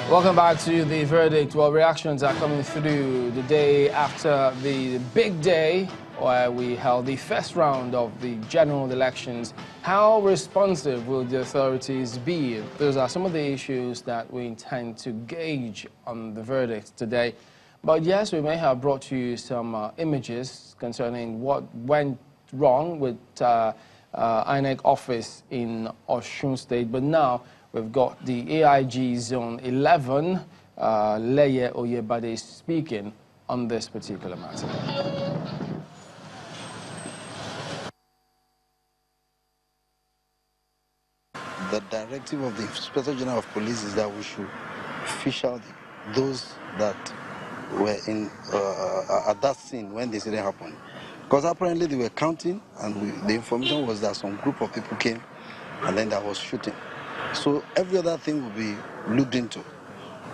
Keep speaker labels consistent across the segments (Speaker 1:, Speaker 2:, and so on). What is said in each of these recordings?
Speaker 1: Welcome back to the verdict. Well, reactions are coming through the day after the big day where we held the first round of the general elections. How responsive will the authorities be? Those are some of the issues that we intend to gauge on the verdict today. But yes, we may have brought you some images concerning what went wrong with INEC office in Osun State. But now we've got the AIG Zone 11, Leye Oyebade, speaking on this particular matter.
Speaker 2: The directive of the Inspector General of Police is that we should fish out those that were in at that scene when the incident happened. Because apparently they were counting, and the information was that some group of people came, and then there was shooting. So every other thing will be looked into.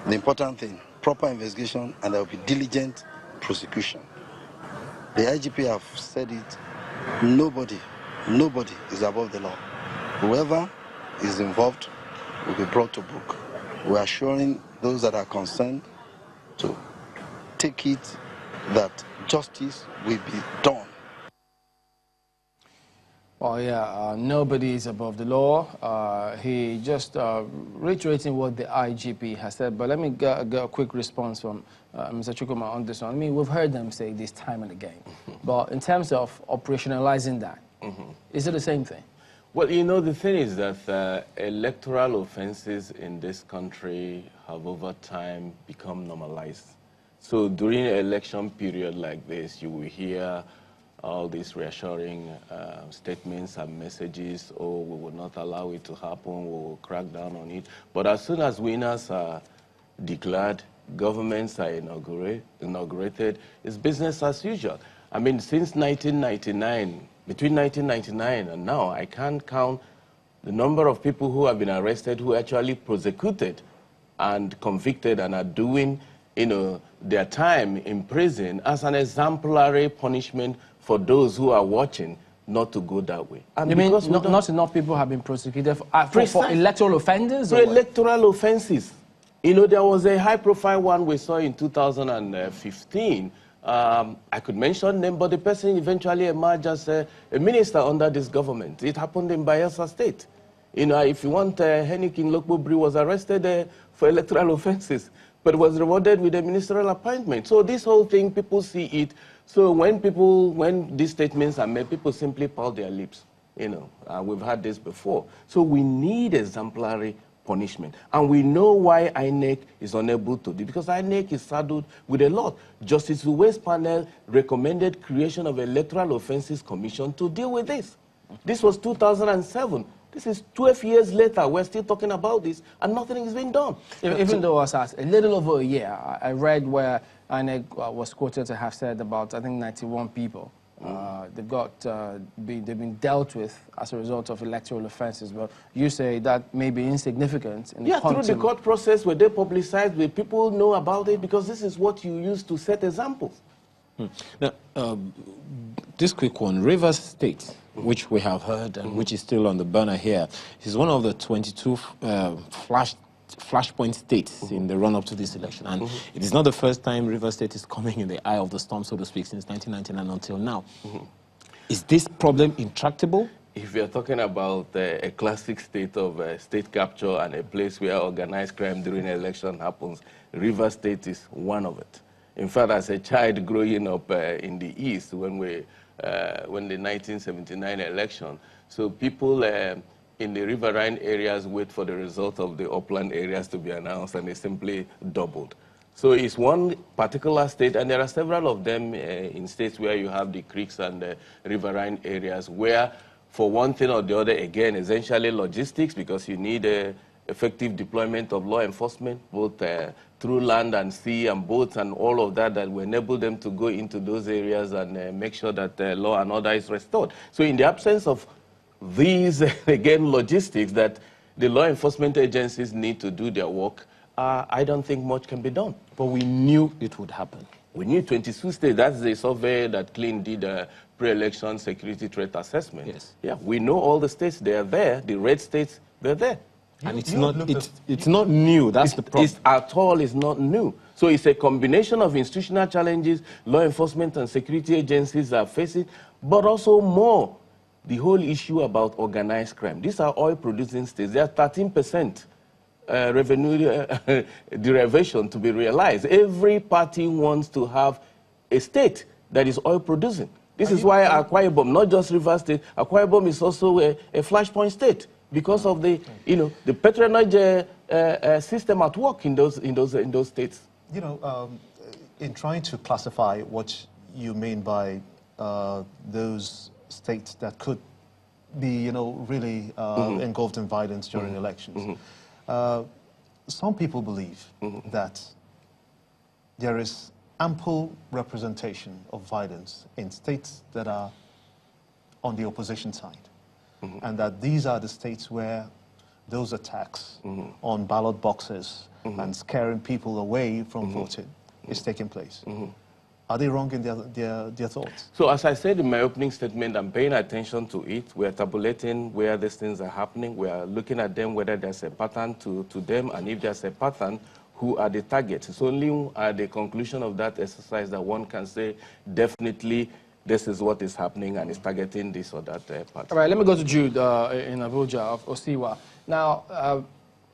Speaker 2: The important thing, proper investigation, and there will be diligent prosecution. The IGP have said it, nobody is above the law. Whoever is involved will be brought to book. We are assuring those that are concerned to take it that justice will be done.
Speaker 1: Well, yeah, nobody is above the law. He just reiterating what the IGP has said, but let me get a quick response from Mr. Chukuma on this one. I mean, we've heard them say this time and again, but in terms of operationalizing that, is it the same thing?
Speaker 3: Well, you know, the thing is that electoral offenses in this country have over time become normalized. So during an election period like this, you will hear all these reassuring statements and messages, oh, we will not allow it to happen, we will crack down on it. But as soon as winners are declared, governments are inaugurated, it's business as usual. I mean, since 1999, between 1999 and now, I can't count the number of people who have been arrested who actually prosecuted and convicted and are doing, you know, their time in prison as an exemplary punishment for those who are watching not to go that way. And
Speaker 1: you mean not enough people have been prosecuted for electoral offenders?
Speaker 3: For electoral offenses. You know, there was a high-profile one we saw in 2015. I could mention them, but the person eventually emerged as a minister under this government. It happened in Bayelsa State. You know, if you want, Henikin Lokbobri was arrested for electoral offenses, but was rewarded with a ministerial appointment. So this whole thing, people see it. So when these statements are made, people simply pout their lips. You know, we've had this before. So we need exemplary punishment. And we know why INEC is unable to do, because INEC is saddled with a lot. Justice Uwe's panel recommended creation of Electoral Offenses Commission to deal with this. This was 2007. This is 12 years later. We're still talking about this, and nothing has been done.
Speaker 1: Even though it was a little over a year, I read where INEC was quoted to have said about, I think, 91 people. They've been dealt with as a result of electoral offenses. But you say that may be insignificant. In
Speaker 3: through the court process, where they publicized, where people know about it, because this is what you use to set examples.
Speaker 4: Now, this quick one, Rivers State, which we have heard and which is still on the burner here, is one of the 22 flashpoint states in the run-up to this election. And it is not the first time Rivers State is coming in the eye of the storm, so to speak, since 1999 until now. Is this problem intractable?
Speaker 3: If you're talking about a classic state of state capture and a place where organized crime during an election happens, Rivers State is one of it. In fact, as a child growing up in the East, when the 1979 election, so people in the riverine areas wait for the result of the upland areas to be announced, and they simply doubled. So it's one particular state, and there are several of them in states where you have the creeks and the riverine areas where, for one thing or the other, again, essentially logistics, because you need effective deployment of law enforcement, both through land and sea and boats and all of that, that will enable them to go into those areas and make sure that law and order is restored. So in the absence of these, again, logistics that the law enforcement agencies need to do their work, I don't think much can be done.
Speaker 4: But we knew it would happen.
Speaker 3: We knew 22 states. That's the survey that Clean did, pre-election security threat assessment.
Speaker 4: Yes.
Speaker 3: Yeah, we know all the states, they are there. The red states, they're there.
Speaker 4: And it's not new. That's the problem.
Speaker 3: It's not new. So it's a combination of institutional challenges law enforcement and security agencies are facing, but also more the whole issue about organized crime. These are oil-producing states. They are 13% revenue derivation to be realized. Every party wants to have a state that is oil-producing. This is why Akwa Ibom, not just Rivers State, Akwa Ibom is also a flashpoint state because of the, the patronage system at work in those states.
Speaker 5: In trying to classify what you mean by those states that could be, really engulfed in violence during elections, some people believe that there is ample representation of violence in states that are on the opposition side, and that these are the states where those attacks on ballot boxes and scaring people away from voting is taking place. Are they wrong in their thoughts?
Speaker 3: So as I said in my opening statement, I'm paying attention to it. We are tabulating where these things are happening. We are looking at them, whether there's a pattern to them, and if there's a pattern, who are the targets. It's only at the conclusion of that exercise that one can say, definitely, this is what is happening and is targeting this or that pattern.
Speaker 1: All right, let me go to Jude in Abuja of Osiwa. Now,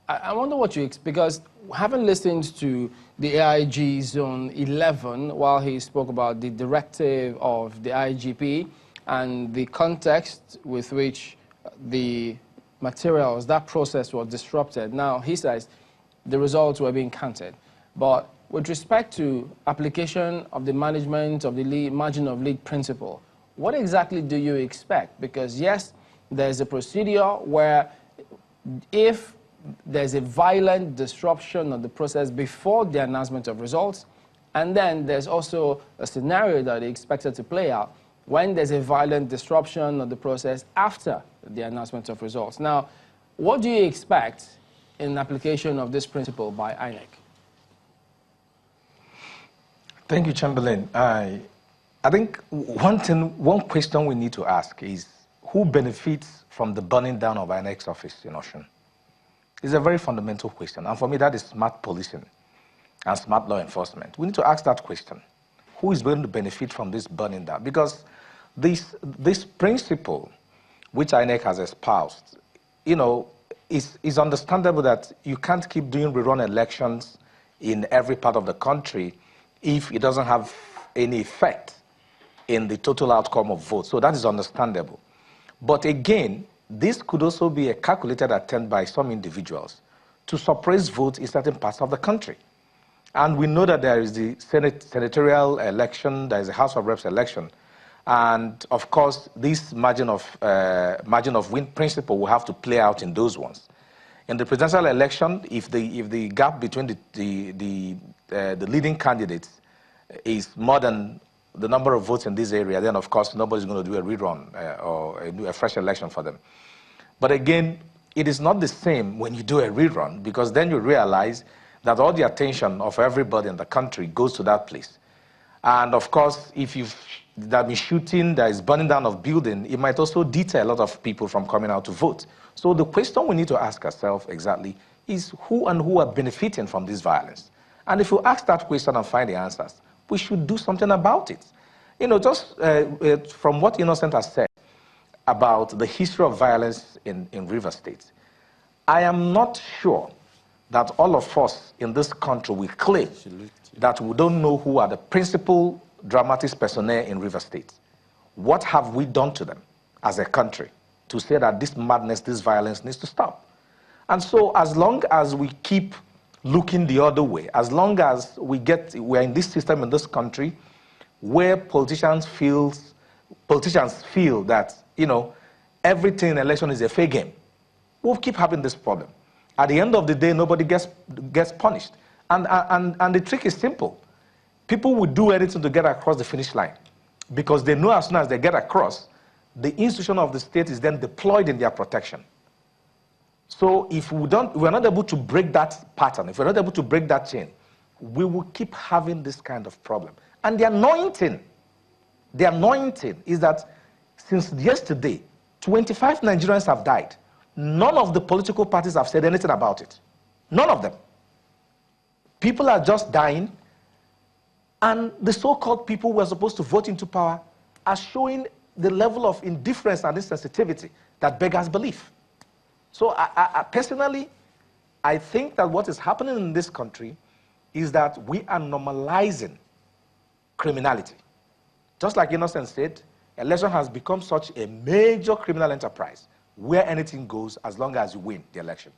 Speaker 1: I wonder what you expect, because having listened to the AIG Zone 11 while he spoke about the directive of the IGP and the context with which the materials, that process was disrupted. Now, he says the results were being counted. But with respect to application of the management of the margin of lead principle, what exactly do you expect? Because yes, there's a procedure where if there's a violent disruption of the process before the announcement of results, and then there's also a scenario that is expected to play out when there's a violent disruption of the process after the announcement of results. Now, what do you expect in application of this principle by INEC?
Speaker 6: Thank you, Chamberlain. I think one question we need to ask is who benefits from the burning down of INEC's office in Osun? It's a very fundamental question, and for me that is smart policing and smart law enforcement. We need to ask that question. Who is going to benefit from this burning down? Because this principle which INEC has espoused, is understandable that you can't keep doing rerun elections in every part of the country if it doesn't have any effect in the total outcome of votes. So that is understandable. But again, this could also be a calculated attempt by some individuals to suppress votes in certain parts of the country. And we know that there is the senatorial election, there is a House of Reps election, and of course, this margin of win principle will have to play out in those ones. In the presidential election, if the gap between the leading candidates is more than the number of votes in this area, then of course nobody's going to do a rerun or a fresh election for them. But again, it is not the same when you do a rerun, because then you realize that all the attention of everybody in the country goes to that place. And of course, if there been shooting, there is burning down of building, it might also deter a lot of people from coming out to vote. So the question we need to ask ourselves exactly is who are benefiting from this violence? And if you ask that question and find the answers, we should do something about it. Just from what Innocent has said about the history of violence in Rivers State, I am not sure that all of us in this country will claim that we don't know who are the principal dramatics personnel in Rivers State. What have we done to them as a country to say that this madness, this violence needs to stop? And so as long as we keep looking the other way, as long as we're in this system in this country where politicians feel that, everything in election is a fair game, we'll keep having this problem. At the end of the day, nobody gets punished. And the trick is simple. People will do anything to get across the finish line because they know as soon as they get across, the institution of the state is then deployed in their protection. So if we're not able to break that pattern, if we're not able to break that chain, we will keep having this kind of problem. And the anointing is that since yesterday, 25 Nigerians have died. none of the political parties have said anything about it. None of them. People are just dying, and the so-called people who are supposed to vote into power are showing the level of indifference and insensitivity that beggars belief. So I personally, I think that what is happening in this country is that we are normalizing criminality. Just like Innocent said, election has become such a major criminal enterprise where anything goes as long as you win the election.